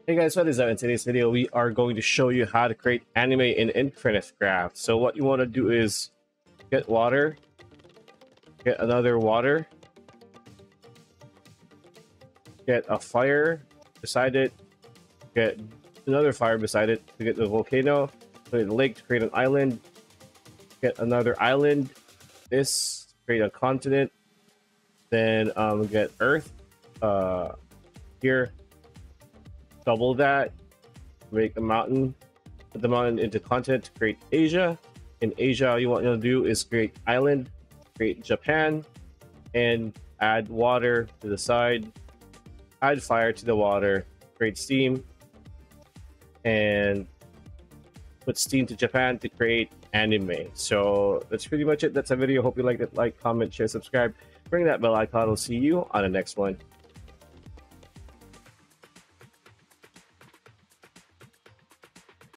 Hey guys, what is up? In today's video, we are going to show you how to create anime in Carft. So what you want to do is get water, get another water, get a fire beside it, get another fire beside it to get the volcano, put it in a lake to create an island, get another island, this, create a continent, then get earth here. Double that, make a mountain, put the mountain into continent to create Asia. In Asia, all you want to do is create island, create Japan, and add water to the side, add fire to the water, create steam, and put steam to Japan to create anime. So that's pretty much it. That's a video. Hope you liked it. Like, comment, share, subscribe. Ring that bell icon. I'll see you on the next one.